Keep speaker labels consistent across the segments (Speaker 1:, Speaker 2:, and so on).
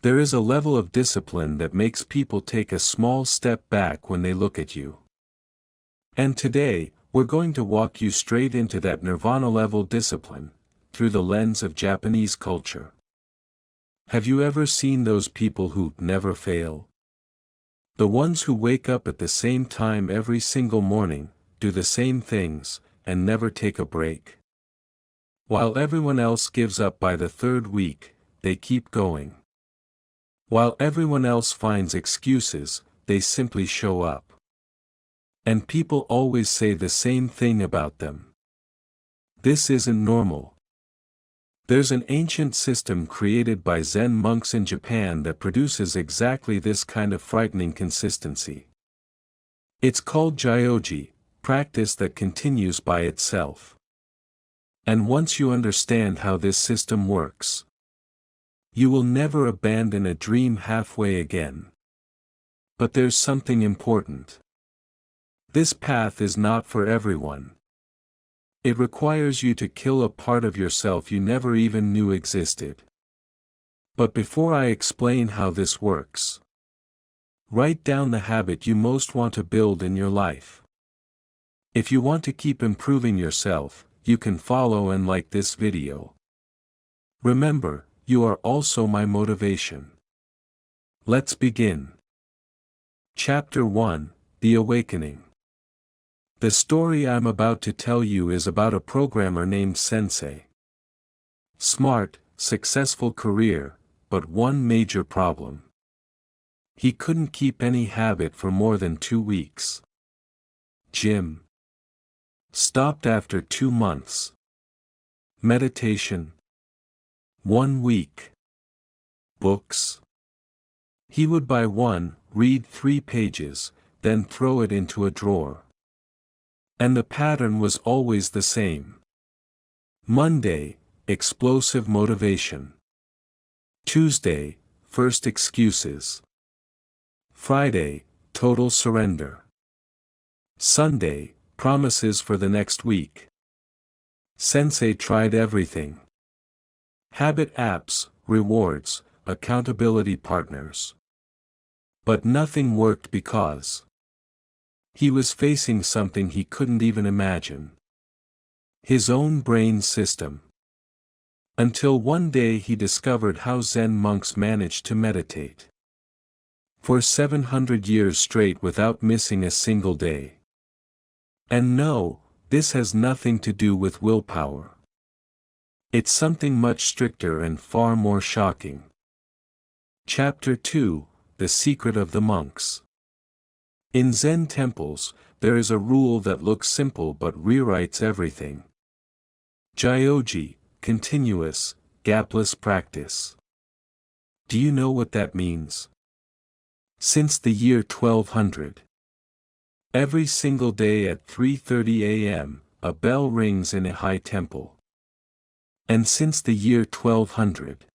Speaker 1: There is a level of discipline that makes people take a small step back when they look at you. And today, we're going to walk you straight into that nirvana-level discipline, through the lens of Japanese culture. Have you ever seen those people who never fail? The ones who wake up at the same time every single morning, do the same things, and never take a break. While everyone else gives up by the third week, they keep going. While everyone else finds excuses, they simply show up. And people always say the same thing about them. This isn't normal. There's an ancient system created by Zen monks in Japan that produces exactly this kind of frightening consistency. It's called Gyoji, practice that continues by itself. And once you understand how this system works, you will never abandon a dream halfway again. But there's something important. This path is not for everyone. It requires you to kill a part of yourself you never even knew existed. But before I explain how this works, write down the habit you most want to build in your life. If you want to keep improving yourself, you can follow and like this video. Remember, you are also my motivation. Let's begin. Chapter 1, The Awakening. The story I'm about to tell you is about a programmer named Sensei. Smart, successful career, but one major problem. He couldn't keep any habit for more than 2 weeks. Gym. Stopped after 2 months. Meditation. 1 week. Books. He would buy one, read 3 pages, then throw it into a drawer. And the pattern was always the same. Monday, explosive motivation. Tuesday, first excuses. Friday, total surrender. Sunday, promises for the next week. Sensei tried everything. Habit apps, rewards, accountability partners. But nothing worked because he was facing something he couldn't even imagine. His own brain system. Until one day he discovered how Zen monks managed to meditate for 700 years straight without missing a single day. And no, this has nothing to do with willpower. It's something much stricter and far more shocking. Chapter 2, The Secret of the Monks. In Zen temples, there is a rule that looks simple but rewrites everything. Gyoji, continuous, gapless practice. Do you know what that means? Since the year 1200. Every single day at 3:30 a.m., a bell rings in a high temple. And since the year 1200,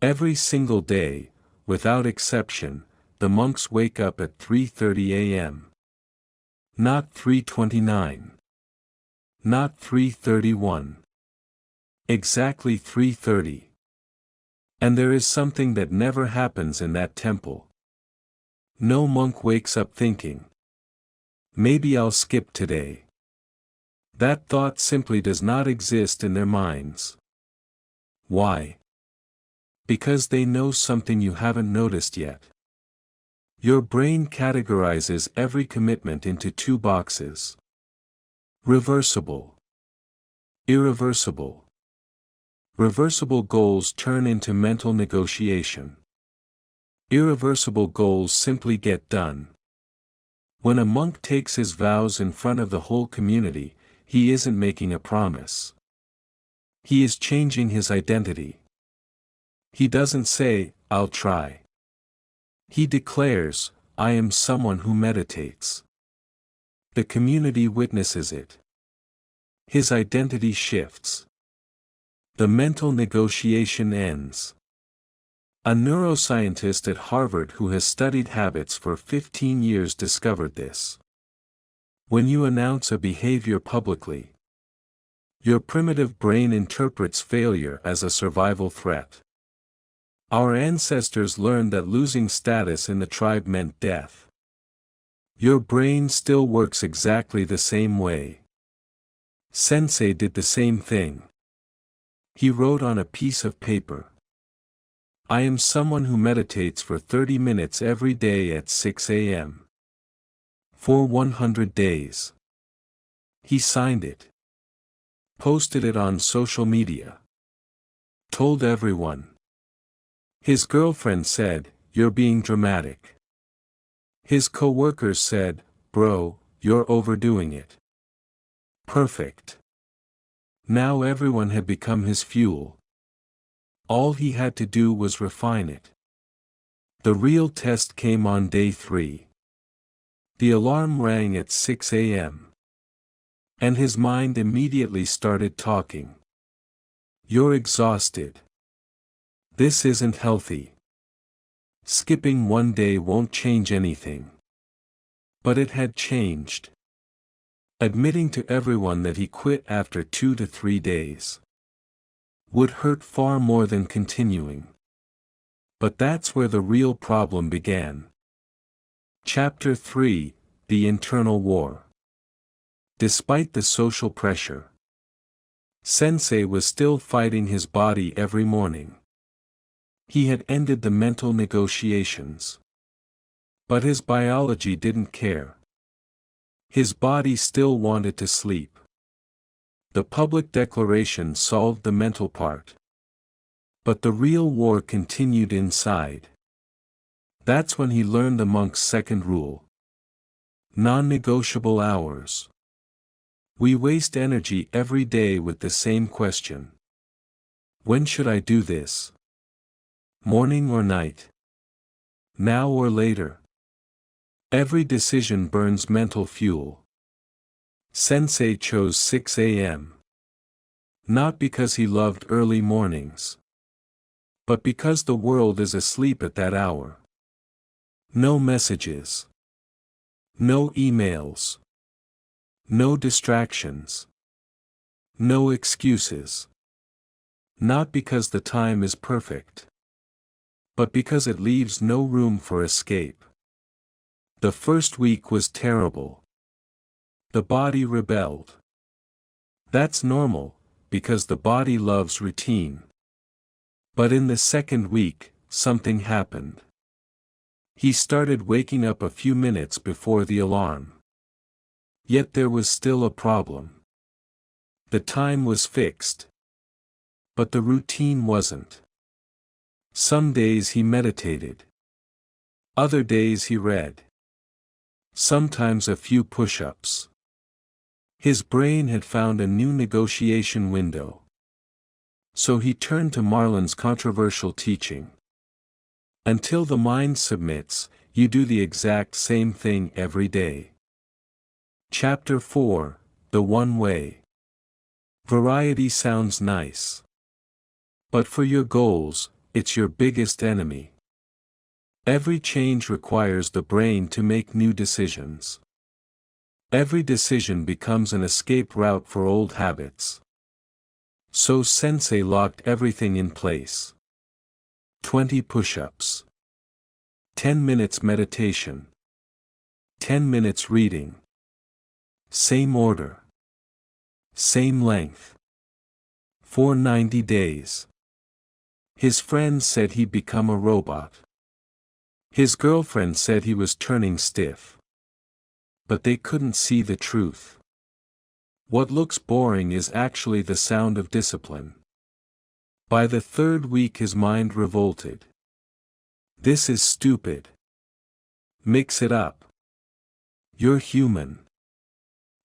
Speaker 1: every single day, without exception, the monks wake up at 3:30 a.m. Not 3:29. Not 3:31. Exactly 3:30. And there is something that never happens in that temple. No monk wakes up thinking, maybe I'll skip today. That thought simply does not exist in their minds. Why? Because they know something you haven't noticed yet. Your brain categorizes every commitment into 2 boxes. Reversible. Irreversible. Reversible goals turn into mental negotiation. Irreversible goals simply get done. When a monk takes his vows in front of the whole community, he isn't making a promise. He is changing his identity. He doesn't say, I'll try. He declares, I am someone who meditates. The community witnesses it. His identity shifts. The mental negotiation ends. A neuroscientist at Harvard who has studied habits for 15 years discovered this. When you announce a behavior publicly, your primitive brain interprets failure as a survival threat. Our ancestors learned that losing status in the tribe meant death. Your brain still works exactly the same way. Sensei did the same thing. He wrote on a piece of paper, "I am someone who meditates for 30 minutes every day at 6 a.m. for 100 days. He signed it. Posted it on social media. Told everyone. His girlfriend said, "You're being dramatic." His co-workers said, "Bro, you're overdoing it." Perfect. Now everyone had become his fuel. All he had to do was refine it. The real test came on day 3. The alarm rang at 6 a.m. And his mind immediately started talking. "You're exhausted. This isn't healthy. Skipping one day won't change anything." But it had changed. Admitting to everyone that he quit after 2 to 3 days would hurt far more than continuing. But that's where the real problem began. Chapter 3: The Internal War. Despite the social pressure, Sensei was still fighting his body every morning. He had ended the mental negotiations. But his biology didn't care. His body still wanted to sleep. The public declaration solved the mental part. But the real war continued inside. That's when he learned the monk's second rule. Non-negotiable hours. We waste energy every day with the same question. When should I do this? Morning or night? Now or later? Every decision burns mental fuel. Sensei chose 6 a.m. Not because he loved early mornings, but because the world is asleep at that hour. No messages. No emails. No distractions. No excuses. Not because the time is perfect, but because it leaves no room for escape. The first week was terrible. The body rebelled. That's normal, because the body loves routine. But in the second week, something happened. He started waking up a few minutes before the alarm. Yet there was still a problem. The time was fixed. But the routine wasn't. Some days he meditated. Other days he read. Sometimes a few push-ups. His brain had found a new negotiation window. So he turned to Marlin's controversial teaching. Until the mind submits, you do the exact same thing every day. Chapter 4: The One Way. Variety sounds nice. But for your goals, it's your biggest enemy. Every change requires the brain to make new decisions. Every decision becomes an escape route for old habits. So Sensei locked everything in place. 20 push-ups. 10 minutes meditation. 10 minutes reading. Same order. Same length. For 90 days. His friends said he'd become a robot. His girlfriend said he was turning stiff. But they couldn't see the truth. What looks boring is actually the sound of discipline. By the third week his mind revolted. This is stupid. Mix it up. You're human.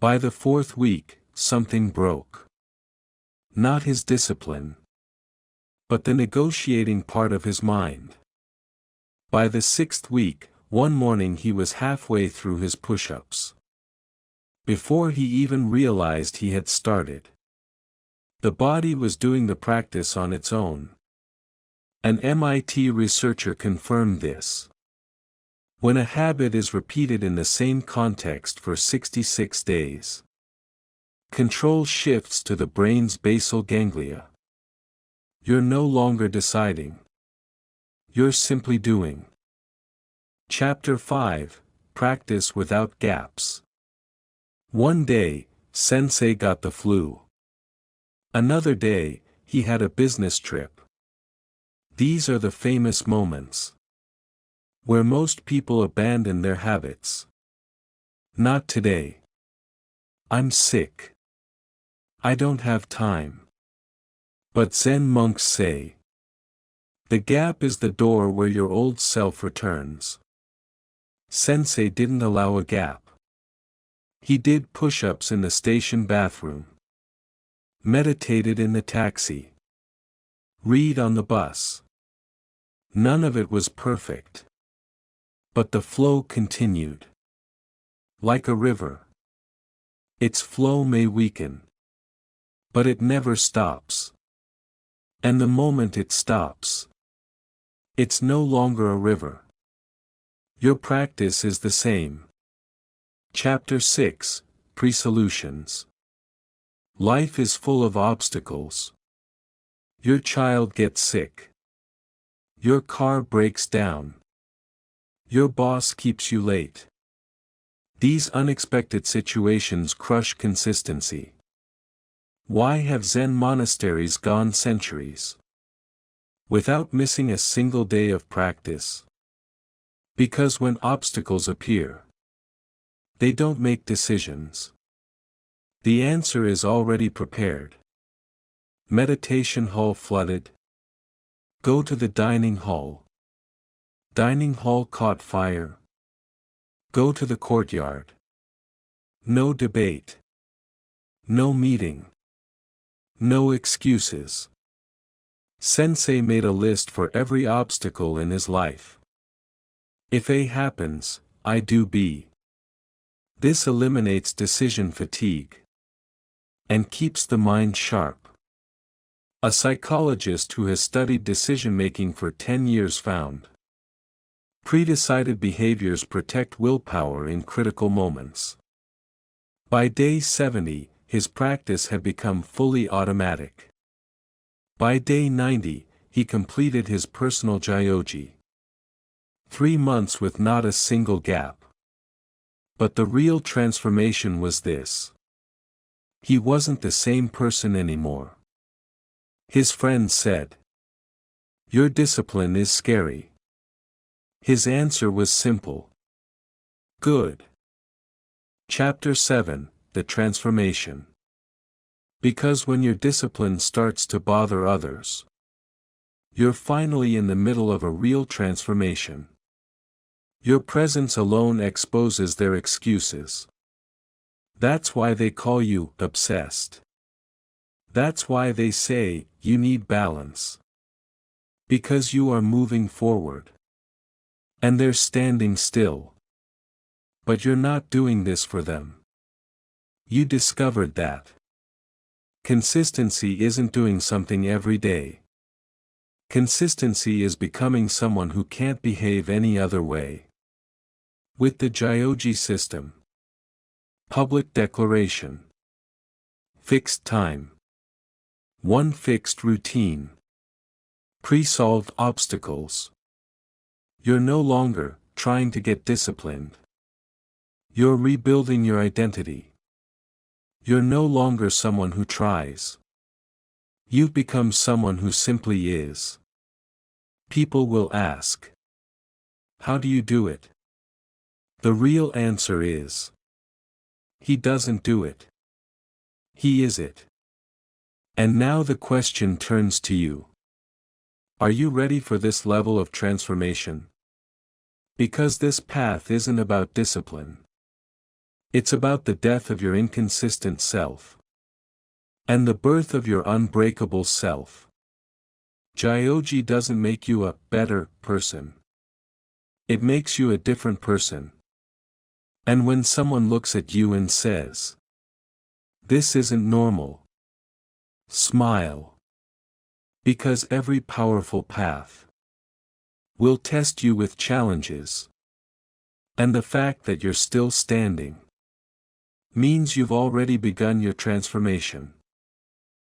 Speaker 1: By the fourth week, something broke. Not his discipline, but the negotiating part of his mind. By the sixth week, one morning he was halfway through his push-ups. Before he even realized he had started. The body was doing the practice on its own. An MIT researcher confirmed this. When a habit is repeated in the same context for 66 days, control shifts to the brain's basal ganglia. You're no longer deciding. You're simply doing. Chapter 5, Practice Without Gaps. One day, Sensei got the flu. Another day, he had a business trip. These are the famous moments where most people abandon their habits. Not today. I'm sick. I don't have time. But Zen monks say, the gap is the door where your old self returns. Sensei didn't allow a gap. He did push-ups in the station bathroom. Meditated in the taxi. Read on the bus. None of it was perfect. But the flow continued. Like a river. Its flow may weaken. But it never stops. And the moment it stops, it's no longer a river. Your practice is the same. Chapter 6, Pre-Solutions. Life is full of obstacles. Your child gets sick. Your car breaks down. Your boss keeps you late. These unexpected situations crush consistency. Why have Zen monasteries gone centuries without missing a single day of practice? Because when obstacles appear, they don't make decisions. The answer is already prepared. Meditation hall flooded. Go to the dining hall. Dining hall caught fire. Go to the courtyard. No debate. No meeting. No excuses. Sensei made a list for every obstacle in his life. If A happens, I do B. This eliminates decision fatigue. And keeps the mind sharp. A psychologist who has studied decision-making for 10 years found pre-decided behaviors protect willpower in critical moments. By day 70, his practice had become fully automatic. By day 90, he completed his personal Gyoji. 3 months with not a single gap. But the real transformation was this. He wasn't the same person anymore. His friends said, "Your discipline is scary." His answer was simple. Good. Chapter 7, The Transformation. Because when your discipline starts to bother others, you're finally in the middle of a real transformation. Your presence alone exposes their excuses. That's why they call you obsessed. That's why they say you need balance. Because you are moving forward. And they're standing still. But you're not doing this for them. You discovered that. Consistency isn't doing something every day. Consistency is becoming someone who can't behave any other way. With the Gyoji system. Public declaration. Fixed time. One fixed routine. Pre-solved obstacles. You're no longer trying to get disciplined. You're rebuilding your identity. You're no longer someone who tries. You've become someone who simply is. People will ask, how do you do it? The real answer is, he doesn't do it. He is it. And now the question turns to you. Are you ready for this level of transformation? Because this path isn't about discipline. It's about the death of your inconsistent self. And the birth of your unbreakable self. Gyoji doesn't make you a better person. It makes you a different person. And when someone looks at you and says, "This isn't normal," smile. Because every powerful path will test you with challenges. And the fact that you're still standing means you've already begun your transformation.